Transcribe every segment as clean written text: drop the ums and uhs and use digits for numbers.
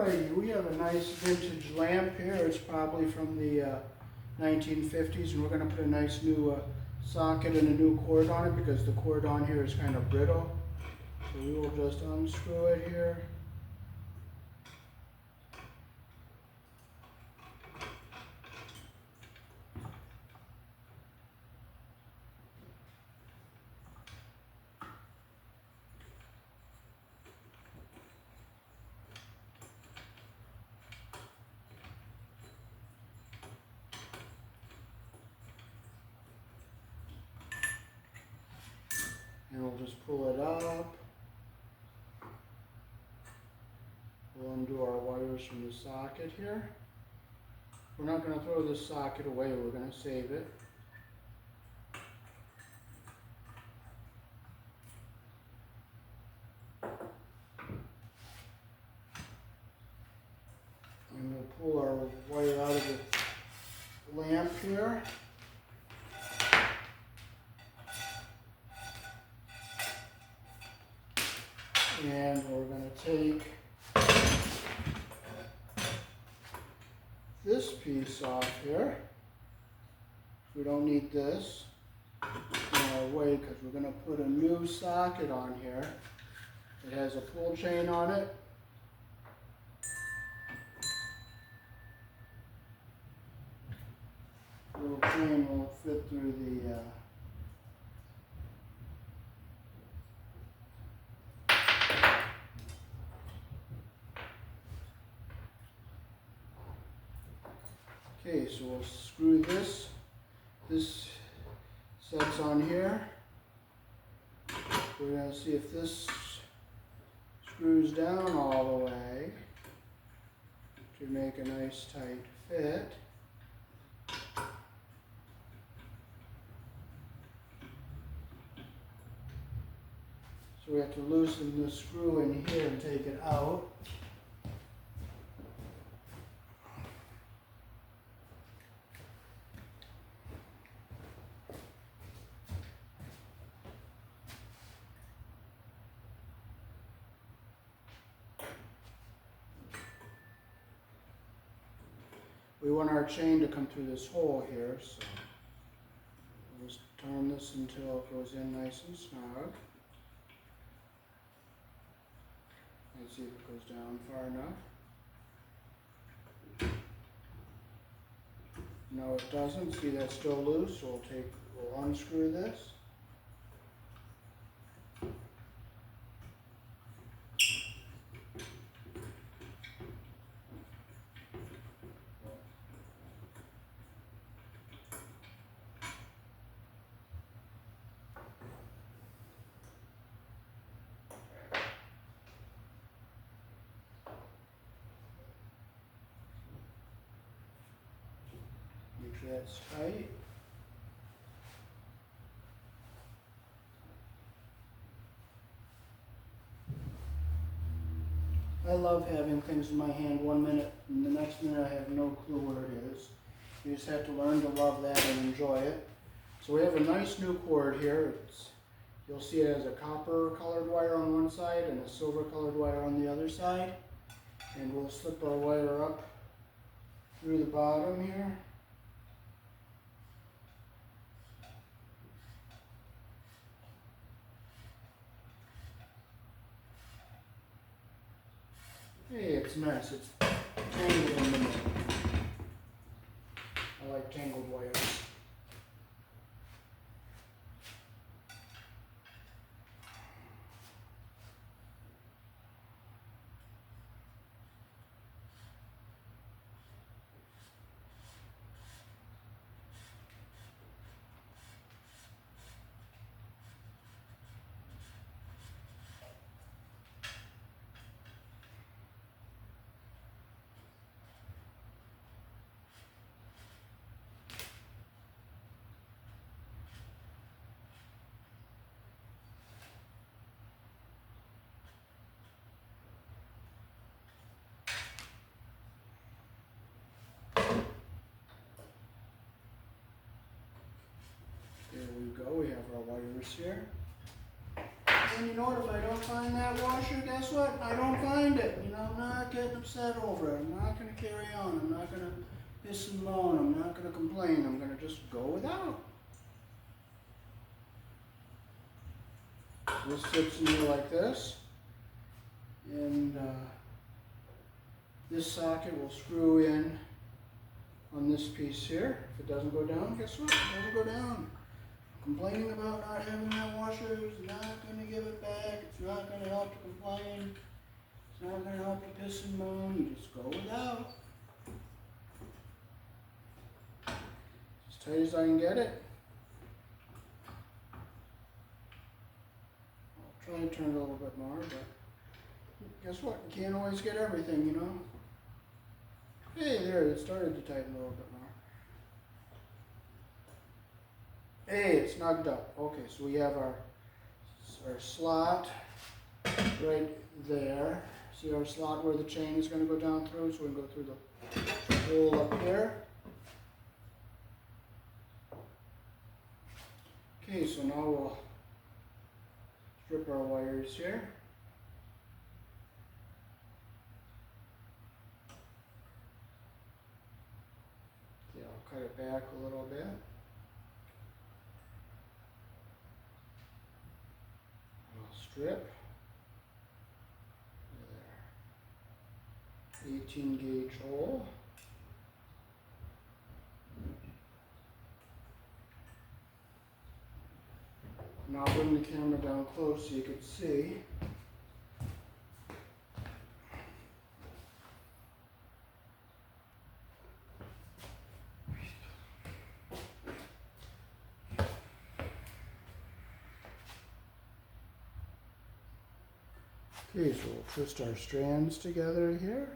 Alrighty, we have a nice vintage lamp here. It's probably from the 1950s, and we're going to put a nice new socket and a new cord on it because the cord on here is kind of brittle. So we will just unscrew it here. And we'll just pull it up. We'll undo our wires from the socket here. We're not going to throw this socket away, we're going to save it. And we'll pull our wire out of the lamp here. And we're going to take this piece off here. We don't need this in our way because we're going to put a new socket on here. It has a pull chain on it. The little chain won't fit through the Okay, so we'll screw this. This sets on here. We're going to see if this screws down all the way to make a nice tight fit. So we have to loosen the screw in here and take it out. We want our chain to come through this hole here, so we'll just turn this until it goes in nice and snug. Let's see if it goes down far enough. No, it doesn't. See, that's still loose, so we'll unscrew this. Make sure that's tight. I love having things in my hand 1 minute and the next minute I have no clue where it is. You just have to learn to love that and enjoy it. So we have a nice new cord here. You'll see it has a copper colored wire on one side and a silver colored wire on the other side. And we'll slip our wire up through the bottom here. Hey, it's nice. It's tangled in the middle. I like tangled wires. There we go, we have our wires here. And And you know what, if I don't find that washer, guess what? I don't find it. You know, I'm not getting upset over it. I'm not going to carry on. I'm not going to piss and moan. I'm not going to complain. I'm going to just go without. This sits in here like this. And this socket will screw in on this piece here. If it doesn't go down, guess what? It doesn't go down. Complaining about not having that washer is not going to give it back. It's not going to help to complain. It's not going to help to piss and moan. You just go without. As tight as I can get it. I'll try to turn it a little bit more, but guess what? You can't always get everything, you know. Hey, there, it started to tighten a little bit more. Hey, it's snugged up. Okay, so we have our slot right there. See our slot where the chain is going to go down through? So we can go through the hole up here. Okay, so now we'll strip our wires here. Okay, I'll cut it back a little bit. Strip. There. 18 gauge hole. Now I'll bring the camera down close so you can see. Okay, so we'll twist our strands together here.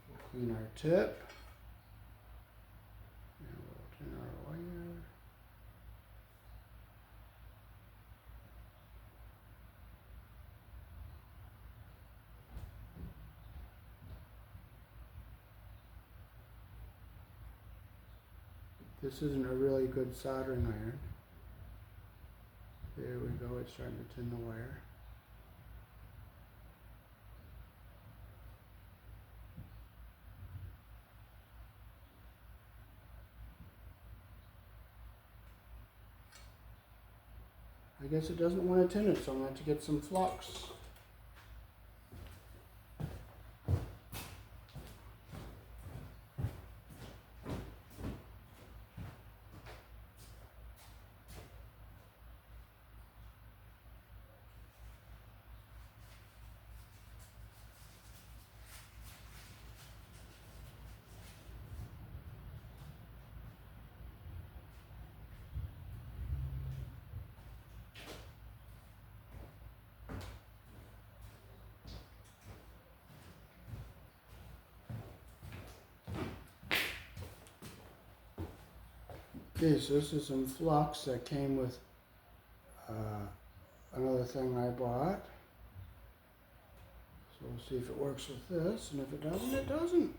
We'll clean our tip. And we'll turn our wire. This isn't a really good soldering iron. There we go, it's starting to tin the wire. I guess it doesn't want to tin it, so I'm going to have to get some flux. Okay, so this is some flux that came with another thing I bought. So we'll see if it works with this, and if it doesn't, it doesn't.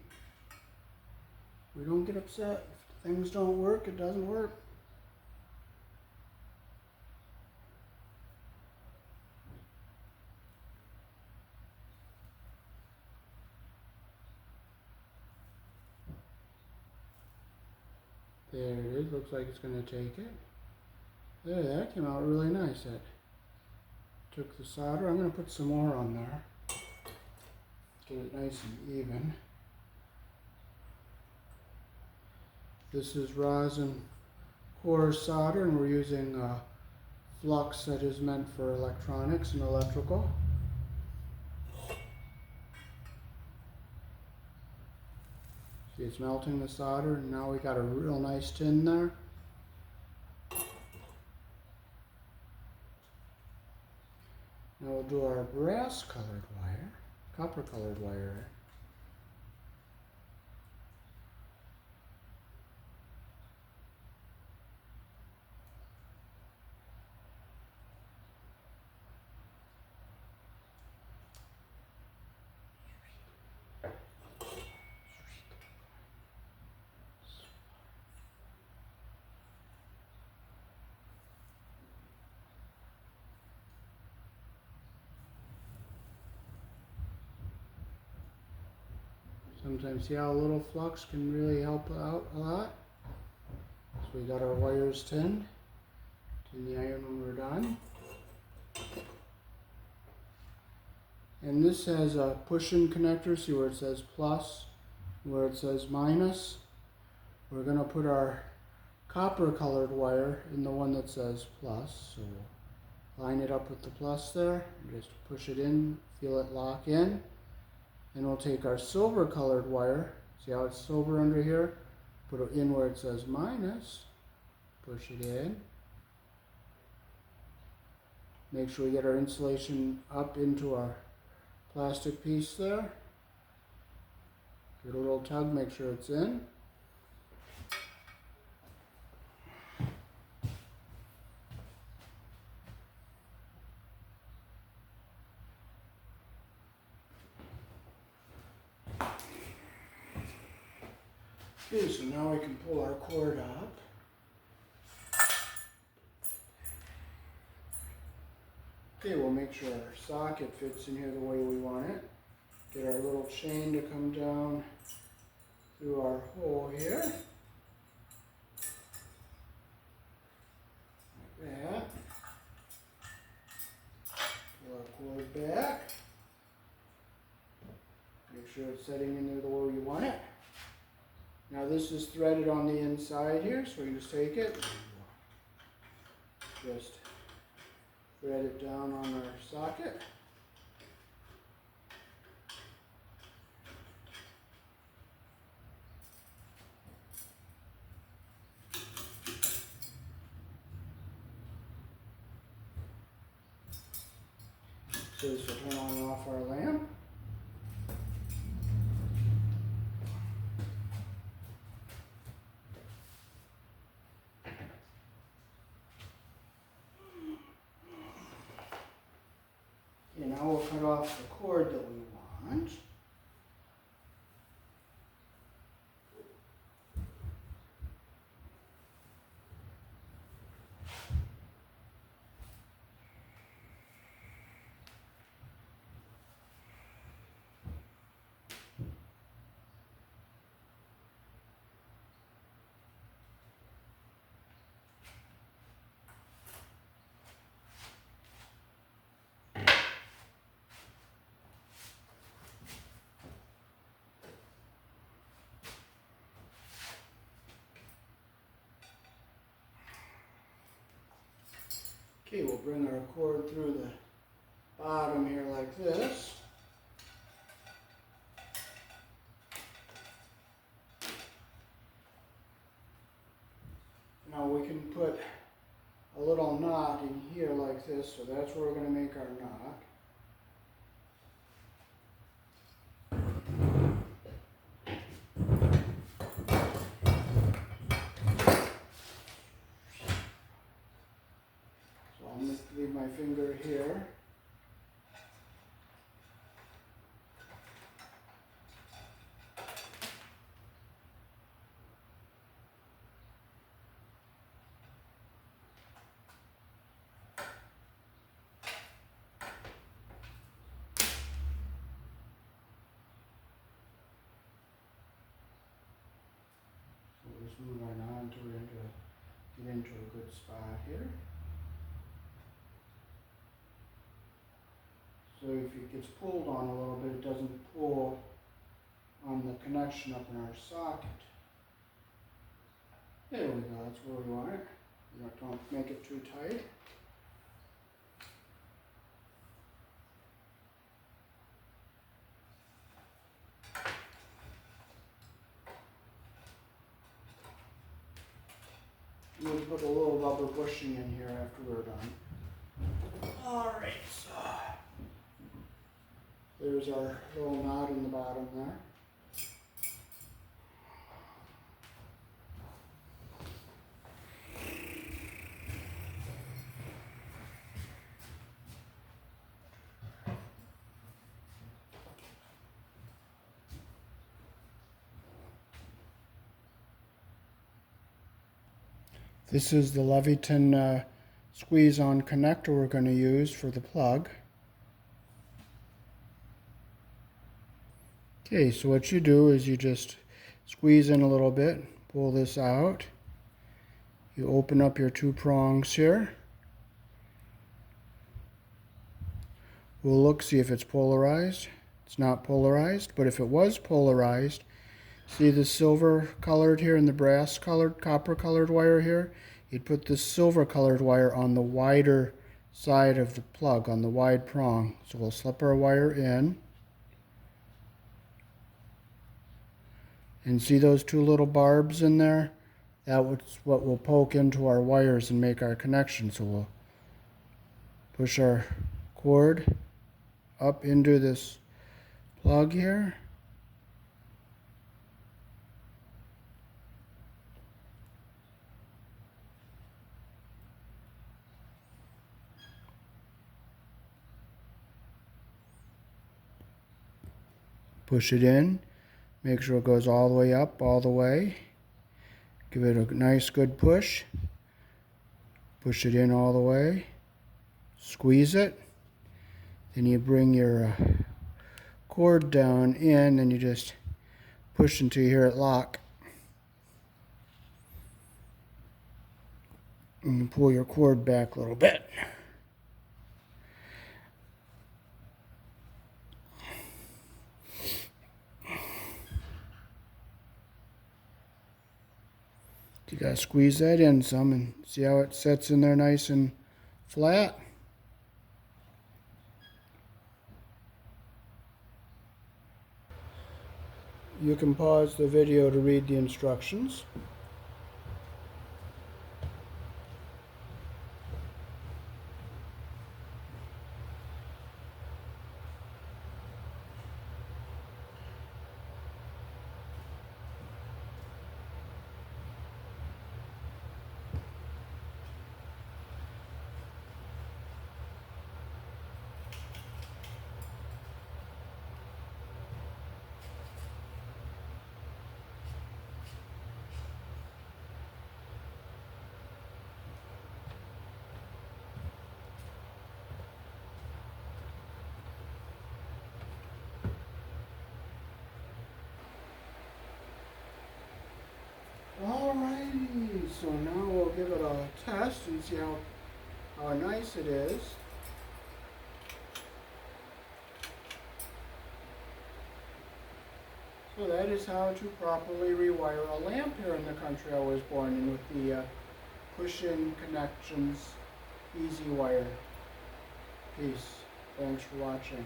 We don't get upset. If things don't work, it doesn't work. There it is, looks like it's going to take it. There, that came out really nice. That took the solder. I'm going to put some more on there. Get it nice and even. This is rosin core solder, and we're using flux that is meant for electronics and electrical. See, it's melting the solder, and now we got a real nice tin there. Now we'll do our brass colored wire, copper colored wire. Sometimes see how a little flux can really help out a lot. So we got our wires tinned. Tin the iron when we're done. And this has a push-in connector. See where it says plus, where it says minus. We're going to put our copper colored wire in the one that says plus. So we'll line it up with the plus there. And just push it in, feel it lock in. And we'll take our silver colored wire. See how it's silver under here? Put it in where it says minus. Push it in. Make sure we get our insulation up into our plastic piece there. Give it a little tug, make sure it's in. Okay, so now we can pull our cord up. Okay, we'll make sure our socket fits in here the way we want it. Get our little chain to come down through our hole here. Like that. Pull our cord back. Make sure it's setting in there the way we want it. Now this is threaded on the inside here, so we just take it. Just thread it down on our socket. So this will turn on and off our lamp. Okay, now we'll cut off the cord that we want. Okay, we'll bring our cord through the bottom here like this. Now we can put a little knot in here like this, so that's where we're going to make our knot. Leave my finger here. So we'll just move on until we get into a good spot here. So if it gets pulled on a little bit, it doesn't pull on the connection up in our socket. There we go, that's where we want it. Don't make it too tight. We'll put a little rubber bushing in here after we're done. Alright, so there's our little knot in the bottom there. This is the Leviton squeeze-on connector we're going to use for the plug. Okay, so what you do is you just squeeze in a little bit, pull this out. You open up your two prongs here. We'll look, see if it's polarized. It's not polarized, but if it was polarized, see the silver colored here and the brass colored, copper colored wire here? You'd put the silver colored wire on the wider side of the plug, on the wide prong. So we'll slip our wire in. And see those two little barbs in there? That's what will poke into our wires and make our connection. So we'll push our cord up into this plug here. Push it in. Make sure it goes all the way up, all the way. Give it a nice good push. Push it in all the way. Squeeze it. Then you bring your cord down in and you just push until you hear it lock. And you pull your cord back a little bit. You gotta squeeze that in some and see how it sets in there nice and flat. You can pause the video to read the instructions. Alrighty, so now we'll give it a test and see how nice it is. So that is how to properly rewire a lamp here in the country I was born in with the push-in connections, easy wire. Peace. Thanks for watching.